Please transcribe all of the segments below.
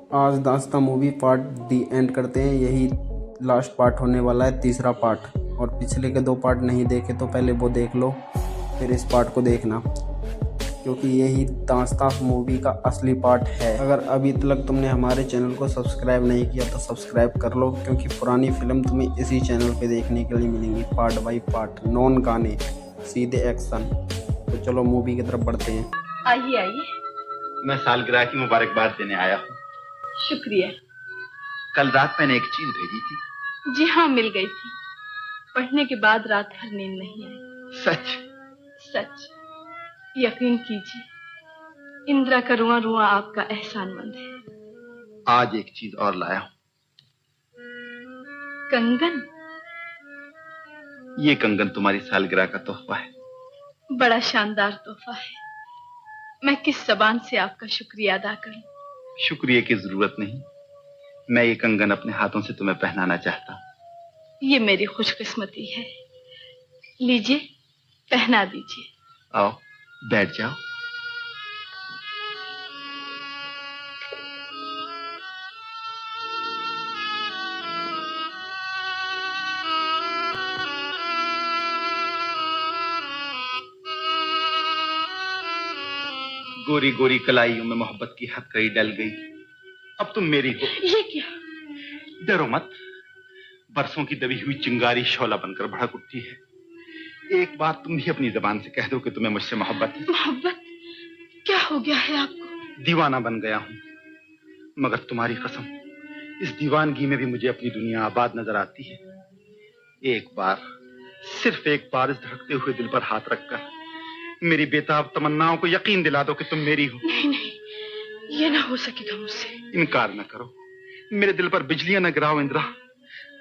आज दास्तां movie part D and करते हैं। यही लास्ट पार्ट होने वाला है, तीसरा पार्ट। और पिछले के 2 पार्ट नहीं देखे तो पहले वो देख लो, फिर इस पार्ट को देखना, क्योंकि यही दास्तां मूवी का असली पार्ट है। अगर अभी तक तुमने हमारे चैनल को सब्सक्राइब नहीं किया तो सब्सक्राइब कर लो, क्योंकि पुरानी फिल्म तुम्हें इसी चैनल पे देखने के लिए मिलेंगी, पार्ट बाई पार्ट, नॉन गाने, सीधे एक्शन। तो चलो मूवी की तरफ बढ़ते हैं। आइए आइए। मैं सालगिरह की मुबारकबाद देने आया हूँ। शुक्रिया। कल रात मैंने एक चीज भेजी थी। जी हाँ, मिल गई थी। पढ़ने के बाद रात भर नींद नहीं आई। सच? सच। यकीन कीजिए, इंदिरा का रुआ रुआ आपका एहसानमंद है। आज एक चीज और लाया हूँ। कंगन? ये कंगन तुम्हारी सालगिरह का तोहफा है। बड़ा शानदार तोहफा है। मैं किस जबान से आपका शुक्रिया अदा करूं? शुक्रिया की जरूरत नहीं। मैं ये कंगन अपने हाथों से तुम्हें पहनाना चाहता हूँ। ये मेरी खुशकिस्मती है। लीजिए, पहना दीजिए। आओ, बैठ जाओ। गोरी गोरी कलाइयों में मोहब्बत की हथकड़ी डल गई। अब तुम मेरी हो। ये क्या? डरो मत। बरसों की दबी हुई चिंगारी शोला बनकर भड़क उठती है। एक बार तुम भी अपनी जबान से कह दो कि तुम्हें मुझसे मोहब्बत है। मोहब्बत? क्या हो गया है आपको? दीवाना बन गया हूं, मगर तुम्हारी कसम, इस दीवानगी में भी मुझे अपनी दुनिया आबाद नजर आती है। एक बार, सिर्फ एक बार इस धड़कते हुए दिल पर हाथ रखकर मेरी बेताब तमन्नाओं को यकीन दिला दो कि तुम मेरी हो। नहीं नहीं, ये ना हो सकेगा मुझसे। इनकार न करो। मेरे दिल पर बिजलियां न गिराओ इंदिरा।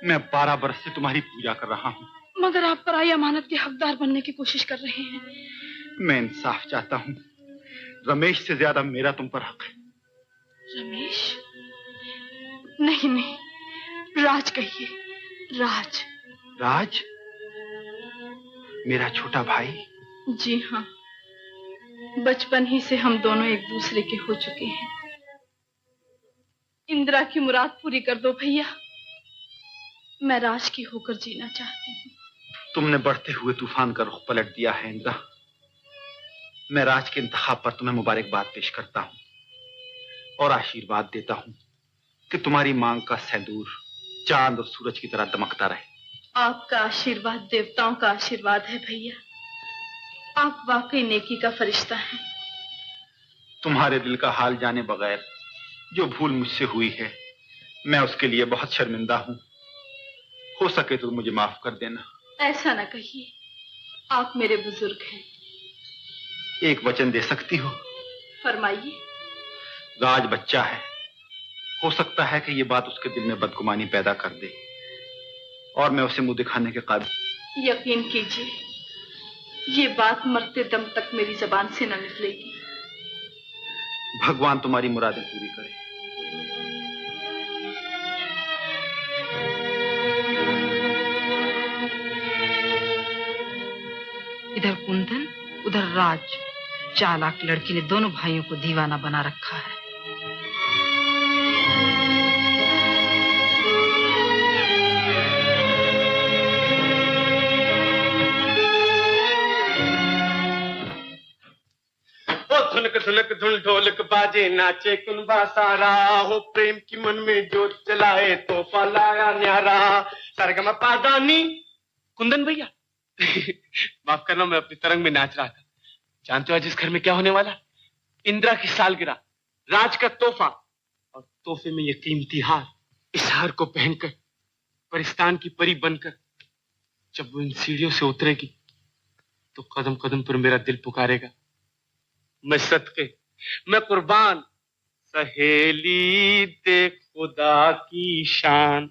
मैं 12 बरस से तुम्हारी पूजा कर रहा हूं। मगर आप पराई अमानत के हकदार बनने की कोशिश कर रहे हैं। मैं इंसाफ चाहता हूं। रमेश से ज्यादा मेरा तुम पर हक है। रमेश? नहीं नहीं, राज कहिए। राज। राज? मेरा छोटा भाई? जी हाँ, बचपन ही से हम दोनों एक दूसरे के हो चुके हैं। इंदिरा की मुराद पूरी कर दो भैया। मैं राज की होकर जीना चाहती हूँ। तुमने बढ़ते हुए तूफान का रुख पलट दिया है इंदिरा। मैं राज के इंतखाब पर तुम्हें मुबारकबाद पेश करता हूं और आशीर्वाद देता हूं कि तुम्हारी मांग का सिंदूर चांद और सूरज की तरह दमकता रहे। आपका आशीर्वाद देवताओं का आशीर्वाद है भैया। आप वाकई नेकी का फरिश्ता हैं। तुम्हारे दिल का हाल जाने बगैर जो भूल मुझसे हुई है, मैं उसके लिए बहुत शर्मिंदा हूं। हो सके तो मुझे माफ कर देना। ऐसा ना कहिए, आप मेरे बुजुर्ग हैं। एक वचन दे सकती हो? फरमाइए। राज बच्चा है। हो सकता है कि ये बात उसके दिल में बदगुमानी पैदा कर दे और मैं उसे मुंह दिखाने के काबिल। यकीन कीजिए, ये बात मरते दम तक मेरी जबान से न निकलेगी। भगवान तुम्हारी मुरादें पूरी करे। इधर कुंदन, उधर राज। चालाक लड़की ने दोनों भाइयों को दीवाना बना रखा है। धुनक धुनक धुन ढोलक बाजे नाचे कुनबा सारा हो, प्रेम की मन में जोत जलाए तोहफा लाया न्यारा। सरगम पादानी। कुंदन भैया माफ करना, मैं अपनी तरंग में नाच रहा था। जानते हो आज इस घर में क्या होने वाला? इंदिरा की सालगिरह, राज का तोहफा और तोहफे में ये कीमती हार। इस हार को पहनकर परिस्तान की परी बनकर जब वो इन सीढ़ियों से उतरेगी तो कदम कदम पर मेरा दिल पुकारेगा, मैं सदके, मैं कुर्बान, सहेली देख खुदा की शान।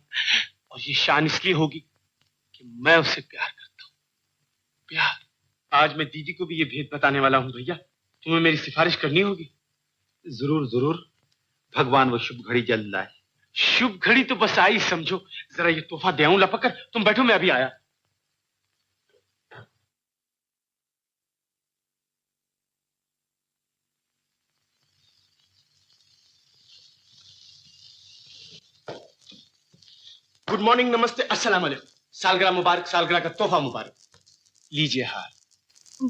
और ये शान इसलिए होगी कि मैं उसे प्यार करता हूं। प्यार। आज मैं दीदी को भी ये भेद बताने वाला हूं। भैया, तुम्हें मेरी सिफारिश करनी होगी। जरूर जरूर। भगवान वो शुभ घड़ी जल्द लाए। शुभ घड़ी तो बस आई समझो। जरा ये तोहफा दे आऊं लपक कर। तुम बैठो, मैं अभी आया। गुड मॉर्निंग, नमस्ते, अस्सलाम वालेकुम। सालगिरह मुबारक, सालगिरह का तोहफा मुबारक। लीजिए हार।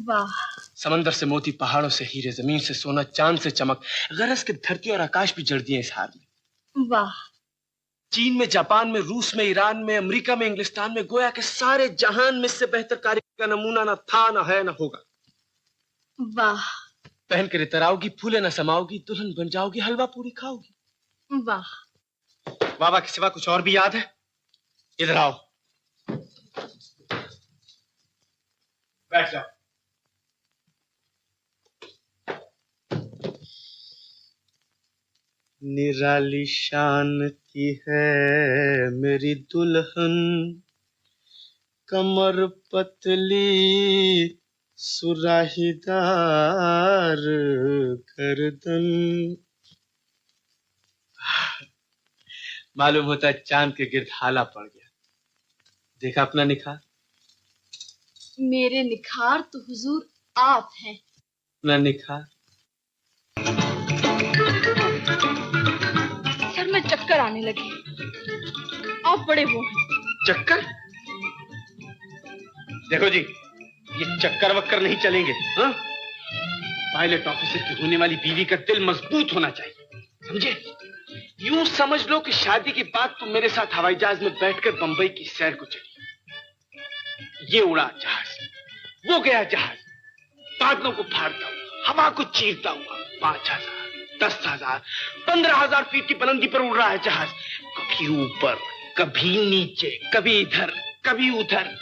वाह, समंदर से मोती, पहाड़ों से हीरे, जमीन से सोना, चांद से चमक, गरज के धरती और आकाश भी जड़ दिए इस हार में। वाह, चीन में, जापान में, रूस में, ईरान में, अमेरिका में, इंग्लिस्तान में, गोया के सारे जहान में इससे बेहतर कारीगर का नमूना न था, न है, न होगा। वाह, पहन कर इतर आओगी, फूले न समाओगी, दुल्हन बन जाओगी, हलवा पूरी खाओगी। वाह। बाबा के सिवा कुछ और भी याद है? इधर आओ, बैठ जाओ। निराली शान की है मेरी दुल्हन, कमर पतली सुराहीदार गर्दन। मालूम होता है चांद के गिर्द हाला पड़ गया। देखा अपना निखार? मेरे निखार तो हुजूर आप हैं। अपना निखार। सर में चक्कर आने लगे। आप बड़े वो हैं। चक्कर? देखो जी, ये चक्कर वक्कर नहीं चलेंगे। हाँ? पायलट ऑफिसर की होने वाली बीवी का दिल मजबूत होना चाहिए, समझे? यूं समझ लो कि शादी के बाद तुम मेरे साथ हवाई जहाज में बैठकर बंबई की सैर को चली। ये उड़ा जहाज, वो गया जहाज, बादलों को फाड़ता हुआ, हवा को चीरता हुआ, 5,000, 10,000, 15,000 फीट की बुलंदी पर उड़ रहा है जहाज। कभी ऊपर, कभी नीचे, कभी इधर, कभी उधर।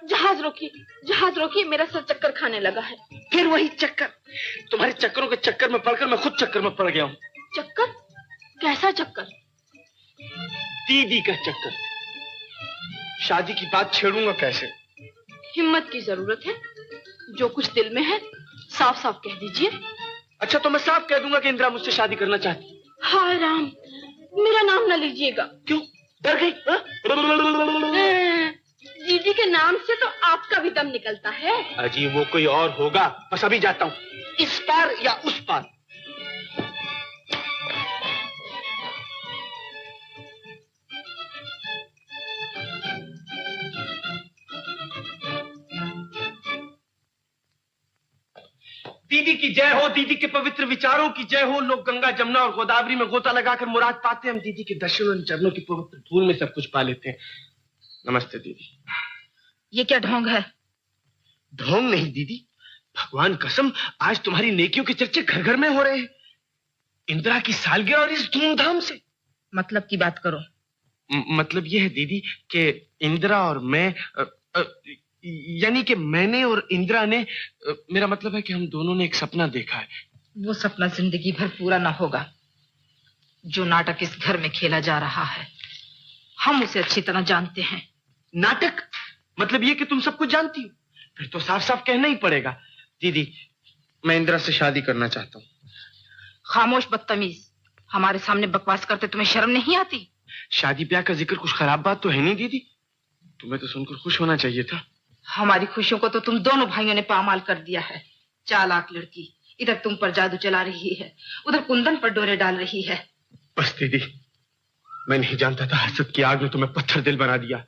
जहाज रोकिए, मेरा सर चक्कर खाने लगा है। फिर वही चक्कर। तुम्हारे चक्करों के चक्कर में पड़कर मैं खुद चक्कर में पड़ गया हूँ। चक्कर? कैसा चक्कर? दीदी का चक्कर। शादी की बात छेड़ूंगा कैसे? हिम्मत की जरूरत है। जो कुछ दिल में है साफ साफ कह दीजिए। अच्छा, तो मैं साफ कह दूंगा कि इंदिरा मुझसे शादी करना चाहती। हाय राम, मेरा नाम ना लीजिएगा। क्यों, डर गई? दीदी के नाम से तो आपका भी दम निकलता है। अजी वो कोई और होगा। बस अभी जाता हूँ, इस पार या उस पार। दीदी की जय हो, दीदी के पवित्र विचारों की जय हो। लोग गंगा, जमुना और गोदावरी में गोता लगाकर मुराद पाते हैं। हम दीदी के दर्शन और चरणों की पवित्र धूल में सब कुछ पा लेते हैं। नमस्ते दीदी। ये क्या ढोंग है? ढोंग नहीं दीदी, भगवान कसम, आज तुम्हारी नेकियों के चर्चे घर घर में हो रहे हैं। इंदिरा की सालगिरह और इस धूमधाम से। मतलब की बात करो। मतलब ये है दीदी कि इंदिरा और मैं, यानी कि मैंने और इंदिरा ने, मेरा मतलब है कि हम दोनों ने एक सपना देखा है। वो सपना जिंदगी भर पूरा ना होगा। जो नाटक इस घर में खेला जा रहा है हम उसे अच्छी तरह जानते हैं। नाटक? मतलब ये कि तुम सब कुछ जानती हो? फिर तो साफ साफ कहना ही पड़ेगा। दीदी, मैं इंदिरा से शादी करना चाहता हूँ। खामोश बदतमीज, हमारे सामने बकवास करते तुम्हें शर्म नहीं आती? शादी ब्याह का जिक्र कुछ खराब बात तो है नहीं दीदी। तुम्हें तो सुनकर खुश होना चाहिए था। हमारी खुशियों को तो तुम दोनों भाइयों ने पामाल कर दिया है। चालाक लड़की इधर तुम पर जादू चला रही है, उधर कुंदन पर डोरे डाल रही है। बस दीदी, मैं नहीं जानता था हसद की आग ने तुम्हें पत्थर दिल बना दिया।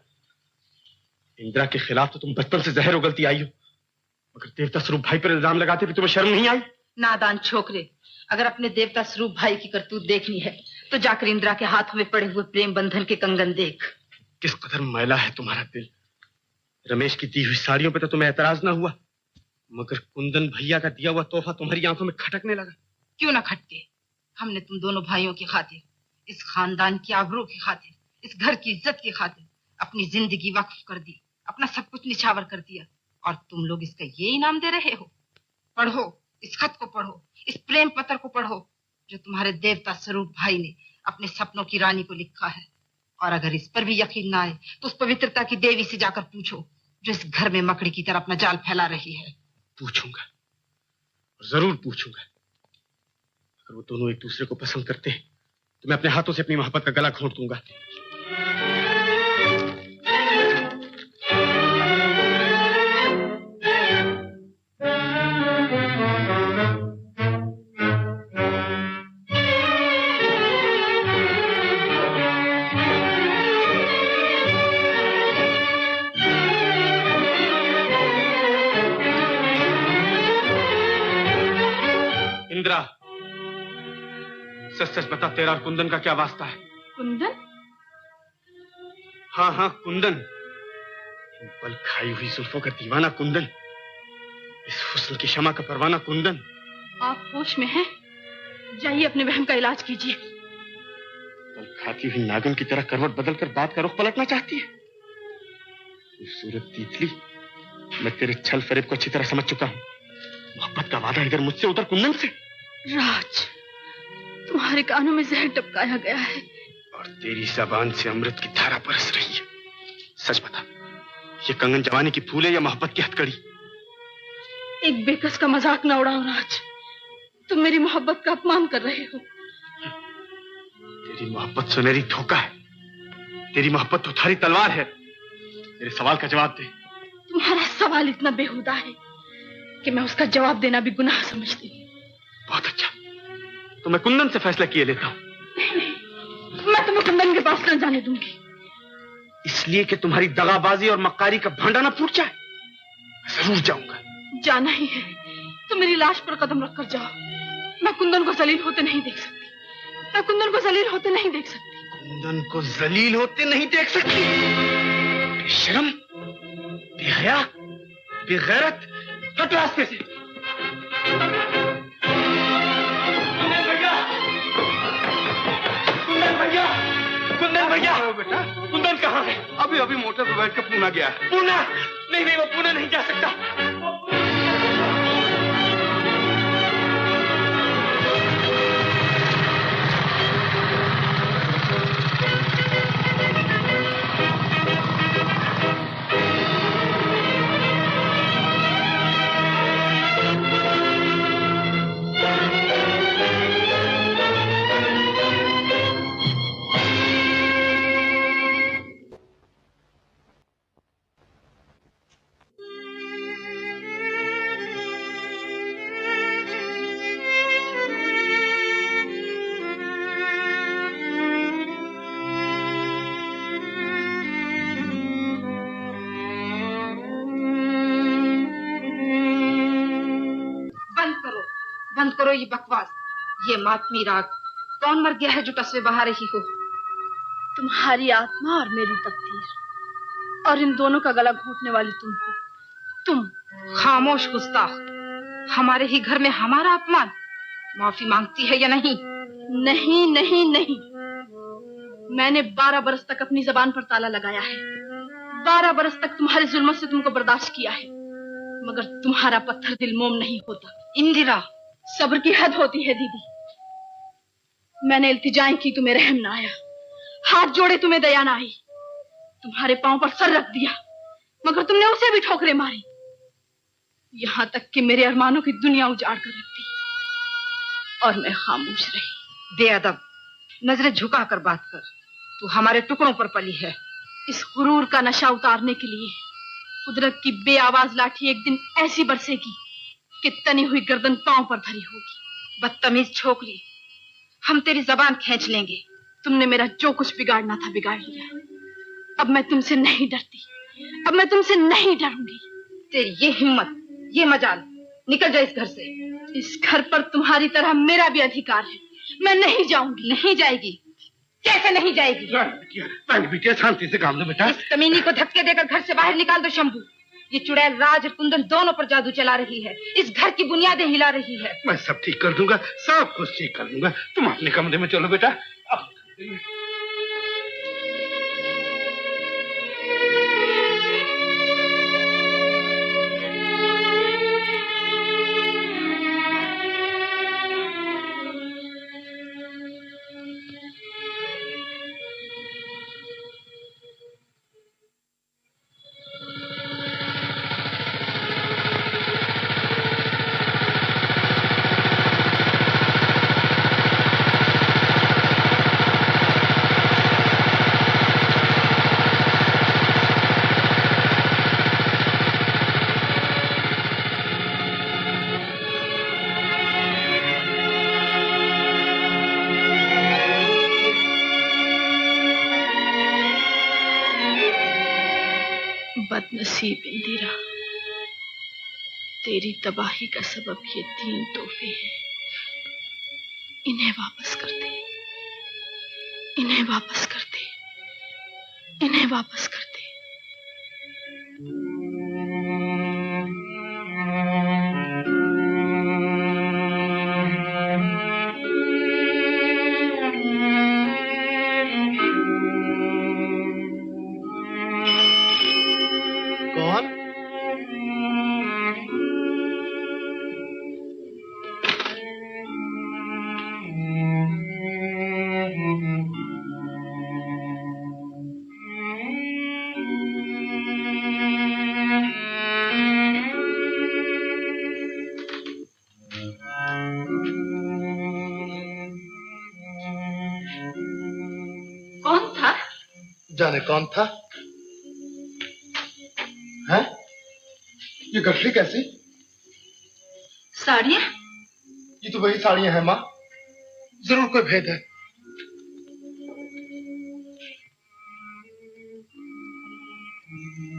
इंदिरा के खिलाफ तो तुम बचपन से जहर उगलती आई हो, मगर देवता स्वरूप भाई पर इल्जाम लगाते भी तुम्हें शर्म नहीं आई? नादान छोकरे, अगर अपने देवता स्वरूप भाई की करतूत देखनी है तो जाकर इंदिरा के हाथों में पड़े हुए प्रेम बंधन के कंगन देख। किस कदर मैला है तुम्हारा दिल। रमेश की दी हुई साड़ियों पे तो तुम्हें एतराज ना हुआ, मगर कुंदन भैया का दिया हुआ तोहफा तुम्हारी आंखों में खटकने लगा। क्यों ना खटके? हमने तुम दोनों भाइयों की खातिर, इस खानदान की आबरू की खातिर, इस घर की इज्जत की खातिर अपनी जिंदगी वक्फ कर दी, अपना सब कुछ निछावर कर दिया, और तुम लोग इसका ये इनाम दे रहे हो? पढ़ो, इस खत को पढ़ो, इस प्रेम पत्र को पढ़ो जो तुम्हारे देवता स्वरूप भाई ने अपने सपनों की रानी को लिखा है। और अगर इस पर भी यकीन ना आए तो उस पवित्रता की देवी से जाकर पूछो जो इस घर में मकड़ी की तरह अपना जाल फैला रही है। पूछूंगा, जरूर पूछूंगा। अगर वो दोनों एक दूसरे को पसंद करते हैं तो मैं अपने हाथों से अपनी मोहब्बत का गला घोंट दूंगा। इंदिरा, सच सच बता, तेरा और कुंदन का क्या वास्ता है? कुंदन? हाँ हाँ, कुंदन। पल खाई हुई जुल्फों का दीवाना कुंदन, इस हुस्न की शमा का परवाना कुंदन। आप होश में हैं? जाइए अपने वहम का इलाज कीजिए। पल खाती हुई नागिन की तरह करवट बदलकर बात का रुख पलटना चाहती है। खूबसूरत तितली, मैं तेरे छल फरेब को अच्छी तरह समझ चुका हूं। मोहब्बत का वादा इधर मुझसे उधर कुंदन से। राज, तुम्हारे कानों में जहर टपकाया गया है और तेरी जबान से अमृत की धारा बरस रही है। सच बता, ये कंगन जवानी की फूल है या मोहब्बत की हथकड़ी? एक बेकस का मजाक न उड़ाओ राज, तुम मेरी मोहब्बत का अपमान कर रहे हो। तेरी मोहब्बत सुनहरी धोखा है, तेरी मोहब्बत तो थारी तलवार है। मेरे सवाल का जवाब दे। तुम्हारा सवाल इतना बेहुदा है कि मैं उसका जवाब देना भी गुनाह समझती हूँ। बहुत अच्छा, तो मैं कुंदन से फैसला किए लेता हूँ। नहीं, मैं तुम्हें कुंदन के पास न जाने दूंगी। इसलिए कि तुम्हारी दगाबाजी और मक्कारी का भांडा ना फूट जाए? जरूर जाऊंगा। जाना ही है तो मेरी लाश पर कदम रखकर जाओ। मैं कुंदन को जलील होते नहीं देख सकती। मैं कुंदन को जलील होते नहीं देख सकती। कुंदन को जलील होते नहीं देख सकती? बेशरम, बेहया, बेगैरत, हट रास्ते से। कुंदन भैया, कुंदन भैया, कुंदन भैया। बेटा, कुंदन कहाँ है? अभी अभी मोटर पर बैठ कर पूना गया है। पूना? नहीं नहीं, वो पूना नहीं जा सकता। बंद करो ये बकवास। ये मातमी राग। कौन मर गया है जो तस्वीर बहा रही हो? तुम्हारी आत्मा और मेरी तकदीर, और इन दोनों का गला घोंटने वाली तुम हो। तुम। खामोश गुस्ताख, हमारे ही घर में हमारा अपमान। माफी मांगती है या नहीं? नहीं नहीं नहीं, मैंने 12 बरस तक अपनी जबान पर ताला लगाया है। 12 बरस तक तुम्हारी जुल्मत से तुमको बर्दाश्त किया है, मगर तुम्हारा पत्थर दिल मोम नहीं होता। इंदिरा, सब्र की हद होती है दीदी। मैंने इल्तिजाएं की, तुम्हें रहम ना आया। हाथ जोड़े, तुम्हें दया ना आई। तुम्हारे पांव पर सर रख दिया, मगर तुमने उसे भी ठोकरें मारी। यहां तक कि मेरे अरमानों की दुनिया उजाड़ कर रख दी, और मैं खामोश रही। बेअदब, नजरें झुका कर बात कर। तू हमारे टुकड़ों पर पली है। इस गुरूर का नशा उतारने के लिए कुदरत की बेआवाज लाठी एक दिन ऐसी बरसेगी कि तनी हुई गर्दन पांव पर धरी होगी। बदतमीज छोकरी, हम तेरी जबान खींच लेंगे। तुमने मेरा जो कुछ बिगाड़ना था बिगाड़ लिया। अब मैं तुमसे नहीं डरती, अब मैं तुमसे नहीं डरूंगी। तेरी ये हिम्मत, ये मजाल, निकल जा इस घर से। इस घर पर तुम्हारी तरह मेरा भी अधिकार है। मैं नहीं जाऊंगी। नहीं जाएगी? कैसे नहीं जाएगी? बिटिया, शांति से काम लो बेटा। इस कमीनी को धक्के देकर घर से बाहर निकाल दो शंभू। ये चुड़ैल राज और कुंदन दोनों पर जादू चला रही है। इस घर की बुनियादें हिला रही है। मैं सब ठीक कर दूंगा, सब कुछ ठीक कर दूंगा। तुम अपने कमरे में चलो बेटा। बदनसीब इंदिरा, तेरी तबाही का सबब ये 3 तोहफे हैं। इन्हें वापस कर दे, इन्हें वापस कर दे, इन्हें वापस कर दे। कौन? कौन था? जाने कौन था? हैं? ये गठरी कैसी? साड़ियाँ? ये तो वही साड़ियां हैं माँ। जरूर कोई भेद है।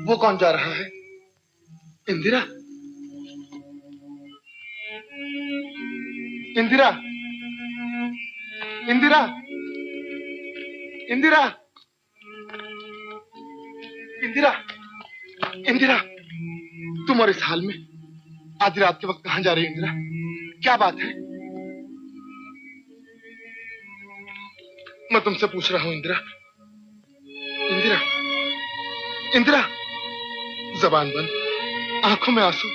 वो कौन जा रहा है? इंदिरा? इंदिरा? इंदिरा? इंदिरा? इंदिरा? इंदिरा? तुम और इस हाल में आधी रात के वक्त कहां जा रही हो इंदिरा? क्या बात है? मैं तुमसे पूछ रहा हूं इंदिरा। इंदिरा? इंदिरा? जबान बंद, आंखों में आंसू,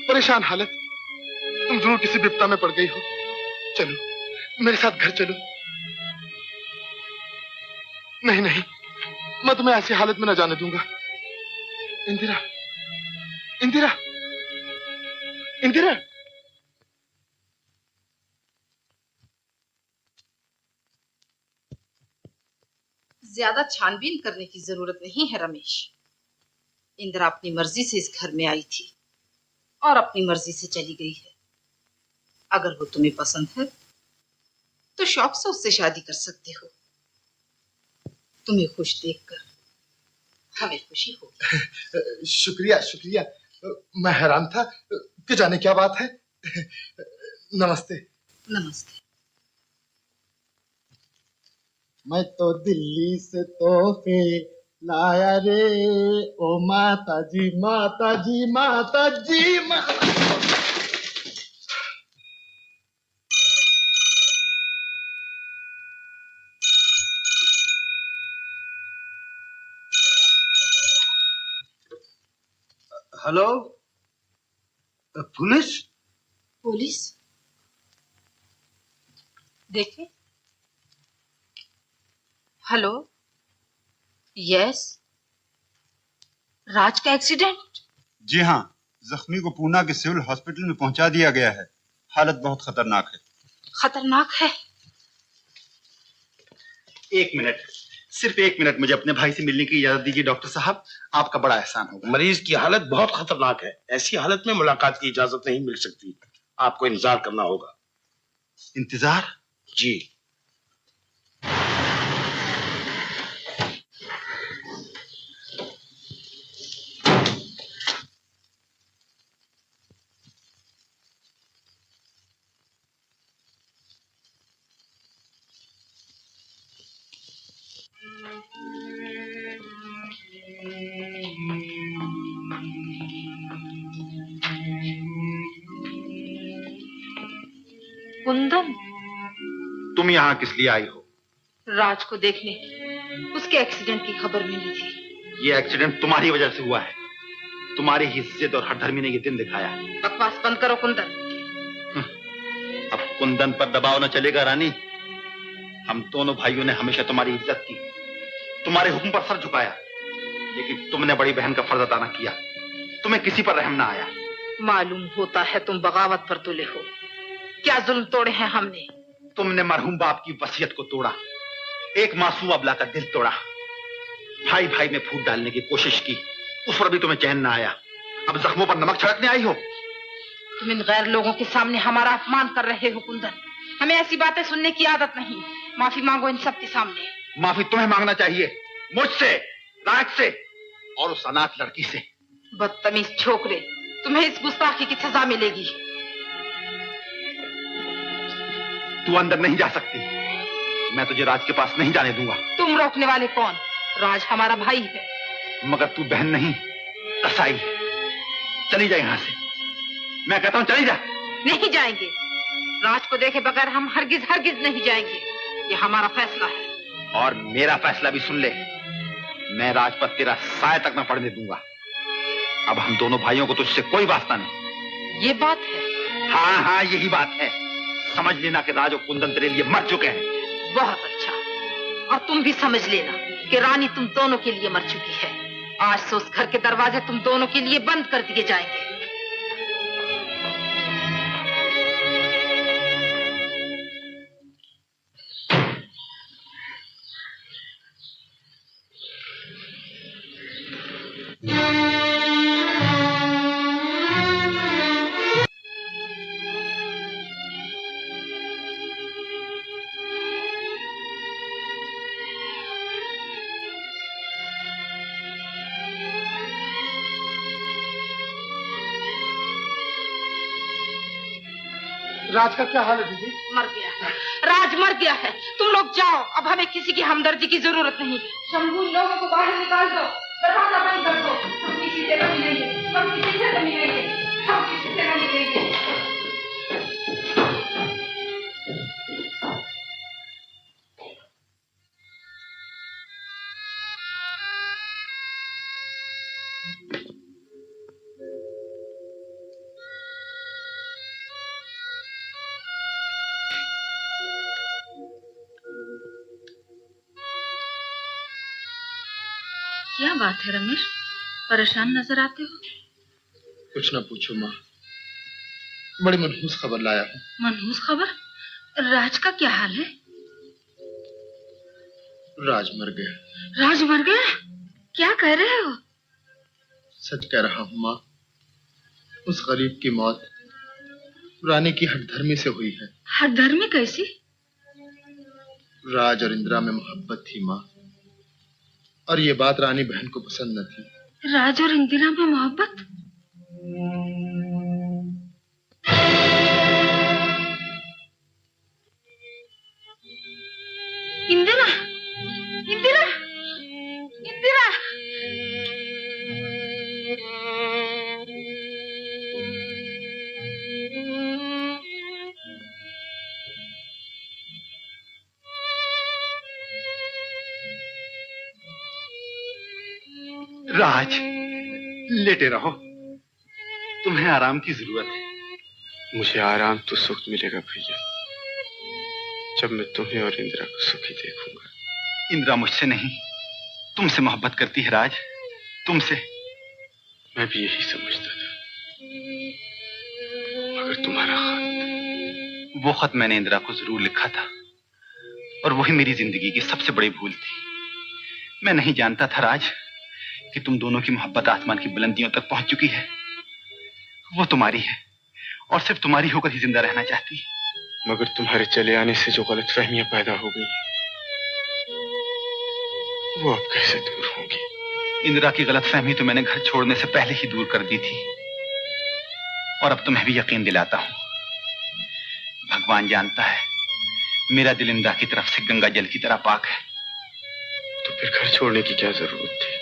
परेशान हालत। तुम जरूर किसी विपदा में पड़ गई हो। चलो मेरे साथ घर चलो। नहीं नहीं, मैं तुम्हें ऐसी हालत में न जाने दूंगा। इंदिरा? इंदिरा? इंदिरा? ज्यादा छानबीन करने की जरूरत नहीं है रमेश। इंदिरा अपनी मर्जी से इस घर में आई थी और अपनी मर्जी से चली गई है। अगर वो तुम्हें पसंद है तो शौक से उससे शादी कर सकते हो। तुम्हें खुश देखकर हमें खुशी होगी। शुक्रिया शुक्रिया। मैं हैरान था कि जाने क्या बात है। नमस्ते। नमस्ते। मैं तो दिल्ली से तोहफे लाया रे, ओ माता जी माता जी माता जी हेलो, पुलिस? पुलिस? देखे। हेलो। यस। राज का एक्सीडेंट? जी हाँ, जख्मी को पूना के सिविल हॉस्पिटल में पहुंचा दिया गया है। हालत बहुत खतरनाक है। खतरनाक है? एक मिनट, सिर्फ एक मिनट, मुझे अपने भाई से मिलने की इजाजत दीजिए डॉक्टर साहब। आपका बड़ा एहसान होगा। मरीज की हालत बहुत खतरनाक है। ऐसी हालत में मुलाकात की इजाजत नहीं मिल सकती। आपको इंतजार करना होगा। इंतजार? जी। कुंदन, तुम यहाँ किस लिए आई हो? राज को देखने। उसके एक्सीडेंट की खबर मिली थी। ये एक्सीडेंट तुम्हारी वजह से हुआ है। तुम्हारी ही जिद और हठधर्मी ने ये दिन दिखाया है। बकवास बंद करो कुंदन। अब कुंदन पर दबाव न चलेगा रानी। हम दोनों भाइयों ने हमेशा तुम्हारी इज्जत की, तुम्हारे हुक्म पर सर झुकाया, लेकिन तुमने बड़ी बहन का फर्ज अदा न किया। तुम्हें किसी पर रहम ना आया। मालूम होता है तुम बगावत पर तुले हो। क्या जुल्म तोड़े हैं हमने? तुमने मरहूम बाप की वसीयत को तोड़ा, एक मासूम अबला का दिल तोड़ा, भाई भाई में फूट डालने की कोशिश की, उस पर भी तुम्हें चैन ना आया। अब जख्मों पर नमक छिड़कने आई हो। तुम इन गैर लोगों के सामने हमारा अपमान कर रहे हो कुंदन। हमें ऐसी बातें सुनने की आदत नहीं। माफी मांगो इन सब के सामने। माफी तुम्हें मांगना चाहिए, मुझसे, राज से और उस अनाथ लड़की से। बदतमीज छोकरे, तुम्हें इस गुस्ताखी की सजा मिलेगी। तू अंदर नहीं जा सकती। मैं तुझे राज के पास नहीं जाने दूंगा। तुम रोकने वाले कौन? राज हमारा भाई है। मगर तू बहन नहीं, कसाई है। चली जा यहां से, मैं कहता हूं चली जा। नहीं जाएंगे। राज को देखे बगैर हम हरगिज हरगिज नहीं जाएंगे। ये हमारा फैसला है। और मेरा फैसला भी सुन ले, मैं राज पर तेरा साया तक न पड़ने दूंगा। अब हम दोनों भाइयों को तुझसे कोई वास्ता नहीं। ये बात है? हाँ हाँ, यही बात है। समझ लेना कि राज और कुंदन तेरे लिए मर चुके हैं। बहुत अच्छा। और तुम भी समझ लेना कि रानी तुम दोनों के लिए मर चुकी है। आज से उस घर के दरवाजे तुम दोनों के लिए बंद कर दिए जाएंगे। राज का क्या हाल है दीदी? मर गया है। राज मर गया है। तुम लोग जाओ, अब हमें किसी की हमदर्दी की जरूरत नहीं। शंभू, इन लोगों को बाहर निकाल दो, दरवाजा बंद कर दो। हम किसी से नहीं मिलेंगे, हम किसी से नहीं मिलेंगे, हम किसी से नहीं मिलेंगे। क्या बात है रमेश, परेशान नजर आते हो? कुछ ना पूछो माँ, बड़ी मनहूस खबर लाया हूँ। मनहूस खबर? राज का क्या हाल है? राज मर गया। राज मर गया? क्या कह रहे हो? सच कह रहा हूँ माँ। उस गरीब की मौत रानी की हठधर्मी से हुई है। हठधर्मी कैसी? राज और इंदिरा में मोहब्बत थी माँ, और ये बात रानी बहन को पसंद न थी। राज और इंदिरा में मोहब्बत? इंदिरा, इंदिरा, इंदिरा। राज, लेटे रहो, तुम्हें आराम की जरूरत है। मुझे आराम तो सुख मिलेगा भैया, जब मैं तुम्हें और इंदिरा को सुखी देखूंगा। इंदिरा मुझसे नहीं, तुमसे मोहब्बत करती है राज, तुमसे। मैं भी यही समझता था, मगर तुम्हारा खत। वो खत मैंने इंदिरा को जरूर लिखा था, और वही मेरी जिंदगी की सबसे बड़ी भूल थी। मैं नहीं जानता था राज कि तुम दोनों की मोहब्बत आसमान की बुलंदियों तक पहुंच चुकी है। वो तुम्हारी है और सिर्फ तुम्हारी होकर ही जिंदा रहना चाहती है। मगर तुम्हारे चले आने से जो गलतफहमियां पैदा हो गई, वो अब कैसे दूर होंगी? इंदिरा की गलतफहमी तो मैंने घर छोड़ने से पहले ही दूर कर दी थी, और अब तुम्हें भी यकीन दिलाता हूं। भगवान जानता है, मेरा दिल इंदिरा की तरफ से गंगा जल की तरह पाक है। तो फिर घर छोड़ने की क्या जरूरत थी?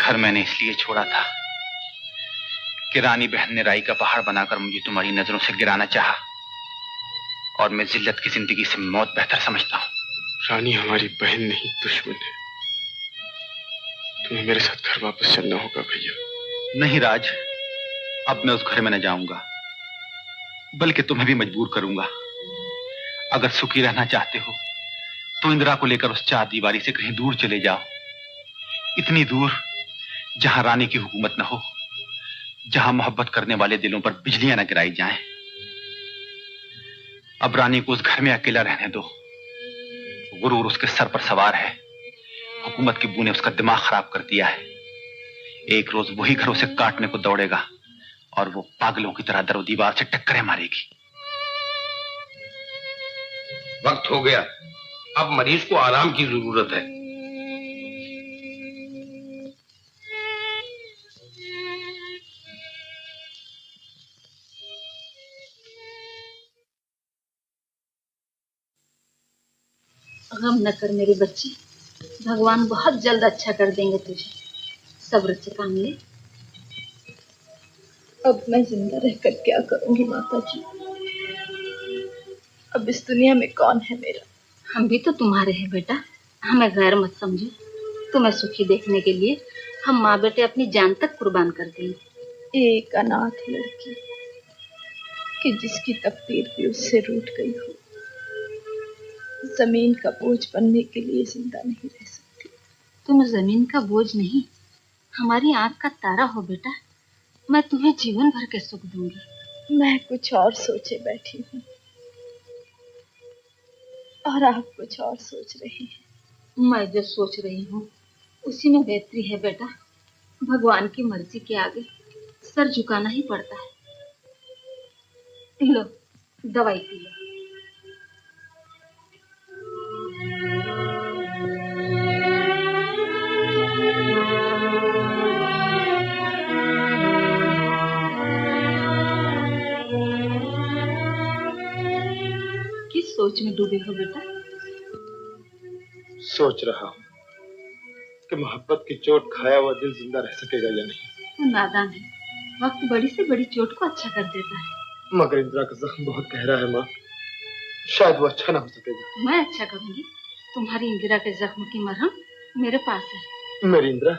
घर मैंने इसलिए छोड़ा था कि रानी बहन ने राई का पहाड़ बनाकर मुझे तुम्हारी नजरों से गिराना चाहा, और मैं जिल्लत की जिंदगी से मौत बेहतर समझता हूं। रानी हमारी बहन नहीं, दुश्मन है। तुम्हें मेरे साथ घर वापस चलना होगा भैया। नहीं राज, अब मैं उस घर में न जाऊंगा, बल्कि तुम्हें भी मजबूर करूंगा। अगर सुखी रहना चाहते हो तो इंदिरा को लेकर उस चार दीवारी से कहीं दूर चले जाओ, इतनी दूर जहां रानी की हुकूमत न हो, जहां मोहब्बत करने वाले दिलों पर बिजलियां न गिराई जाएं। अब रानी को उस घर में अकेला रहने दो। गुरूर उसके सर पर सवार है, हुकूमत की बू ने उसका दिमाग खराब कर दिया है। एक रोज वही घर उसे काटने को दौड़ेगा, और वो पागलों की तरह दरो दीवार से टक्करें मारेगी। वक्त हो गया, अब मरीज को आराम की जरूरत है। गम न कर मेरी बच्ची, भगवान बहुत जल्द अच्छा कर देंगे तुझे। सब्र से काम ले। अब मैं जिंदा रहकर क्या करूंगी माता जी? अब इस दुनिया में कौन है मेरा? हम भी तो तुम्हारे हैं बेटा, हमें गैर मत समझो। तुम्हें सुखी देखने के लिए हम माँ बेटे अपनी जान तक कुर्बान कर देंगे। एक अनाथ लड़की कि जिसकी तकदीर भी उससे रूठ गई हो, जमीन का बोझ बनने के लिए जिंदा नहीं रह सकती। तुम जमीन का बोझ नहीं, हमारी आंख का तारा हो बेटा। मैं तुम्हें जीवन भर के सुख दूंगी। मैं कुछ और सोचे बैठी हूँ और आप कुछ और सोच रही हैं। मैं जो सोच रही हूँ उसी में बेहतरी है बेटा। भगवान की मर्जी के आगे सर झुकाना ही पड़ता है। लो दवाई पी लो। किस सोच में डूबे हो बेटा? सोच रहा हूँ कि मोहब्बत की चोट खाया हुआ दिल जिंदा रह सकेगा या नहीं। तू नादान है, वक्त बड़ी से बड़ी चोट को अच्छा कर देता है। मगर इंदिरा का जख्म बहुत गहरा है माँ, शायद वो अच्छा ना हो सकेगा। मैं अच्छा करूंगी। तुम्हारी इंदिरा के जख्म की मरहम मेरे पास है। मेरी इंदिरा,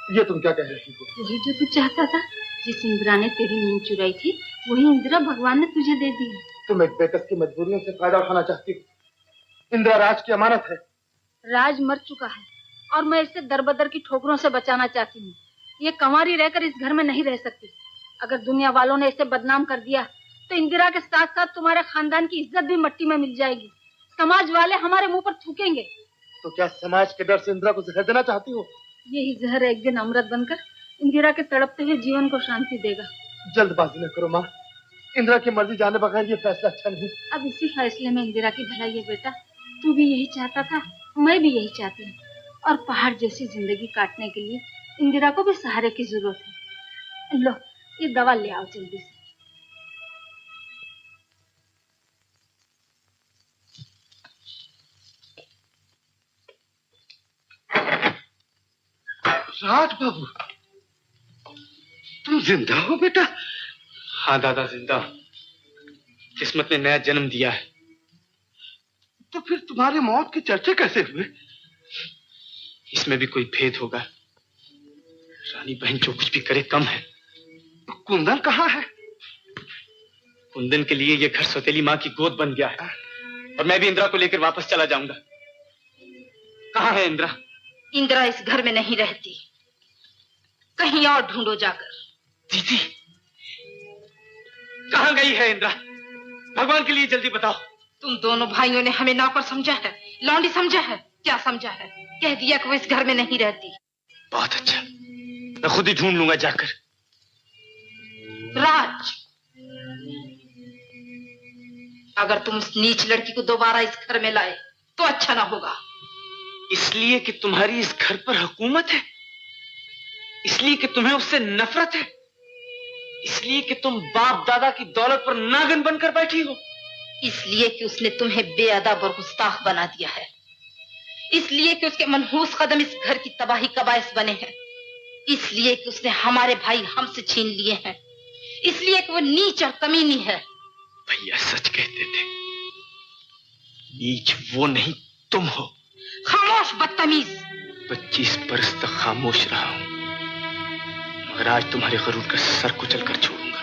ये तुम क्या कह रही हो? वही जो तू चाहता था। जिस इंदिरा ने तेरी नींद चुराई थी, वही इंदिरा भगवान ने तुझे दे दी। तुम एक बेकस की मजबूरियों से फायदा उठाना चाहती हो। इंदिरा राज की अमानत है। राज मर चुका है और मैं इसे दरबदर की ठोकरों से बचाना चाहती हूँ। ये कंवारी रहकर इस घर में नहीं रह सकती। अगर दुनिया वालों ने इसे बदनाम कर दिया तो इंदिरा के साथ साथ तुम्हारे खानदान की इज्जत भी मिट्टी में मिल जाएगी। समाज वाले हमारे मुंह पर थूकेंगे। तो क्या समाज के डर से इंदिरा को जहर देना चाहती हो? यही जहर एक दिन अमृत बनकर इंदिरा के तड़पते हुए जीवन को शांति देगा। जल्दबाजी न करो माँ, इंदिरा की मर्जी जाने बगैर ये फैसला अच्छा नहीं। अब इसी फैसले में इंदिरा की भलाई है बेटा। तू भी यही चाहता था, मैं भी यही चाहती हूँ। और पहाड़ जैसी जिंदगी काटने के लिए इंदिरा को भी सहारे की जरूरत है। लो ये दवा ले आओ जल्दी से। राज बाबू, तुम जिंदा हो बेटा? हाँ दादा, जिंदा हूं। किस्मत ने नया जन्म दिया है। तो फिर तुम्हारी मौत की चर्चा कैसे हुए? इसमें भी कोई भेद होगा? रानी बहन जो कुछ भी करे कम है। तो कुंदन कहाँ है? कुंदन के लिए ये घर सौतेली माँ की गोद बन गया है और मैं भी इंदिरा को लेकर वापस चला जाऊंगा। कहाँ है इंदिरा? इंदिरा इस घर में नहीं रहती, कहीं और ढूंढो जाकर। दीदी, कहाँ गई है इंदिरा? भगवान के लिए जल्दी बताओ। तुम दोनों भाइयों ने हमें नौकर समझा है, लौंडी समझा है। क्या समझा है? कह दिया कि वो इस घर में नहीं रहती। बहुत अच्छा, मैं खुद ही ढूंढ लूंगा जाकर। राज, अगर तुम उस नीच लड़की को दोबारा इस घर में लाए तो अच्छा ना होगा। इसलिए कि तुम्हारी इस घर पर हुकूमत है? इसलिए कि तुम्हें उससे नफरत है? इसलिए कि तुम बाप दादा की दौलत पर नागिन बनकर बैठी हो? इसलिए कि उसने तुम्हें बेअदब और गुस्ताख बना दिया है। इसलिए कि उसके मनहूस कदम इस घर की तबाही का बायस बने हैं। इसलिए कि उसने हमारे भाई हमसे छीन लिए हैं। इसलिए कि वो नीच और कमीनी है। भैया सच कहते थे, नीच वो नहीं तुम हो। खामोश बदतमीज। 25 बरस तक खामोश रहा हूं, मगर आज तुम्हारे गरूर का सर कुचल कर छोड़ूंगा।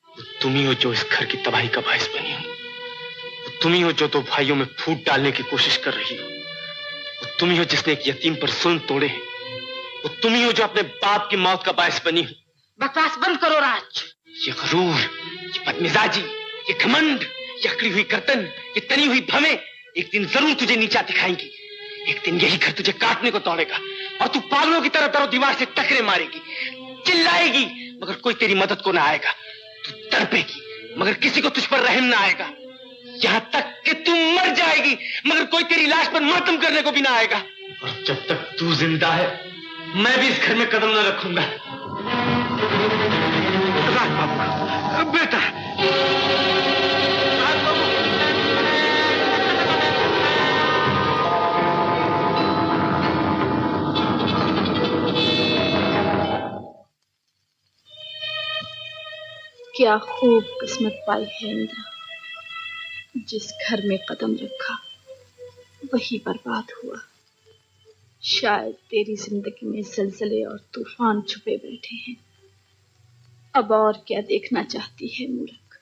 वो तुम ही हो जो इस घर की तबाही का बायस बनी हो। वो तुम ही हो जो 2 भाइयों में फूट डालने की कोशिश कर रही हो। वो तुम ही हो जिसने एक यतीम पर जुल्म तोड़े हैं। वो तुम ही हो जो अपने बाप की मौत का बायस बनी हो। बकवास बंद करो राज। ये गरूर, ये बदमिजाजी, ये घमंड, ये अकड़ी हुई गर्दन, ये तनी हुई भवें एक दिन जरूर तुझे नीचा दिखाएंगी। एक दिन यही घर तुझे काटने को दौड़ेगा और तू पागलों की तरह दरो दीवार से टकरे मारेगी, चिल्लाएगी, मगर कोई तेरी मदद को ना आएगा। तू तड़पेगी मगर किसी को तुझ पर रहम ना आएगा। यहां तक कि तू मर जाएगी मगर कोई तेरी लाश पर मातम करने को भी ना आएगा। और जब तक तू जिंदा है मैं भी इस घर में कदम न रखूंगा। राज बाबू, बेटा। राज बाबू। क्या खूब किस्मत पाई है इंद्रा, जिस घर में कदम रखा वही बर्बाद हुआ। शायद तेरी जिंदगी में ज़लज़ले और तूफान छुपे बैठे हैं। अब और क्या देखना चाहती है मूर्ख।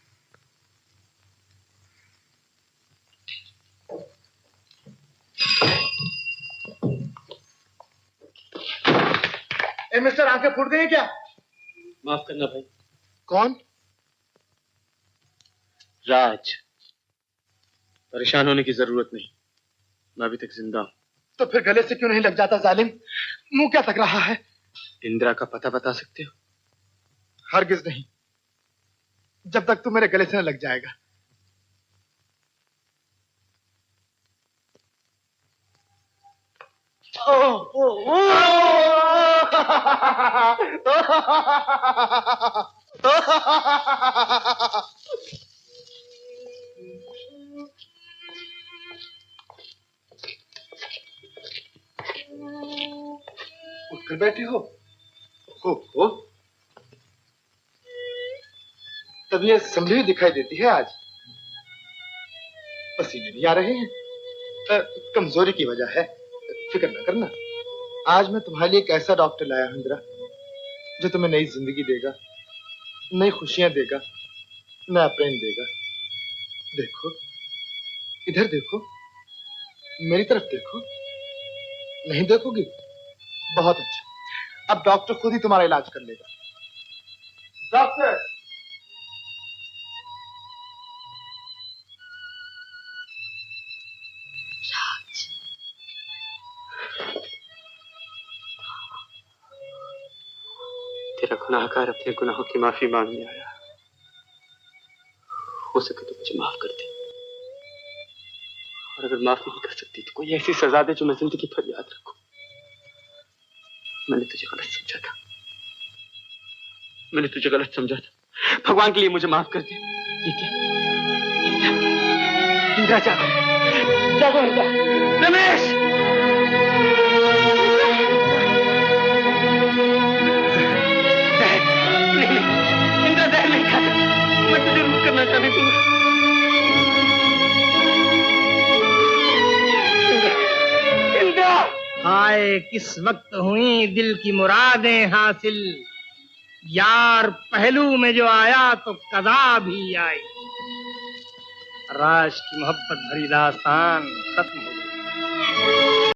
मिस्टर, आंखें फूट गई क्या? माफ करना भाई। कौन? राज। परेशान होने की जरूरत नहीं, मैं अभी तक जिंदा हूं। तो फिर गले से क्यों नहीं लग जाता जालिम? मुंह क्या तक रहा है? इंदिरा का पता बता सकते हो? हरगिज नहीं, जब तक तू मेरे गले से न लग जाएगा। उठकर बैठी हो? हो तब ये संभली हुई दिखाई देती है आज। पसीने नहीं आ रहे हैं? कमजोरी की वजह है, फिक्र न करना। आज मैं तुम्हारे लिए एक ऐसा डॉक्टर लाया हूं इंदिरा, जो तुम्हें नई जिंदगी देगा, नई खुशियां देगा, नया प्रेम देगा। देखो, इधर देखो, मेरी तरफ देखो। नहीं देखोगी? बहुत अच्छा, अब डॉक्टर खुद ही तुम्हारा इलाज कर लेगा। डॉक्टर! तेरा गुनाहगार अपने गुनाहों की माफी मांगने आया, हो सके तो मुझे माफ कर दे, और अगर माफ नहीं कर सकती तो कोई ऐसी सजा दे जो मैं जिंदगी भर याद रखूं। मैंने तुझे गलत समझा था, मैंने तुझे गलत समझा था। भगवान के लिए मुझे माफ कर दे। ये क्या? इंदिरा जागो, जागो इंदिरा। रमेश! इंदिरा जहर नहीं खाता, मैं तुझे रूठ करना चाहती हूँ। इंदिरा! हाय किस वक्त हुई दिल की मुरादें हासिल, यार पहलू में जो आया तो कदा भी आई। राज की मोहब्बत भरी दास्तान खत्म हो गई।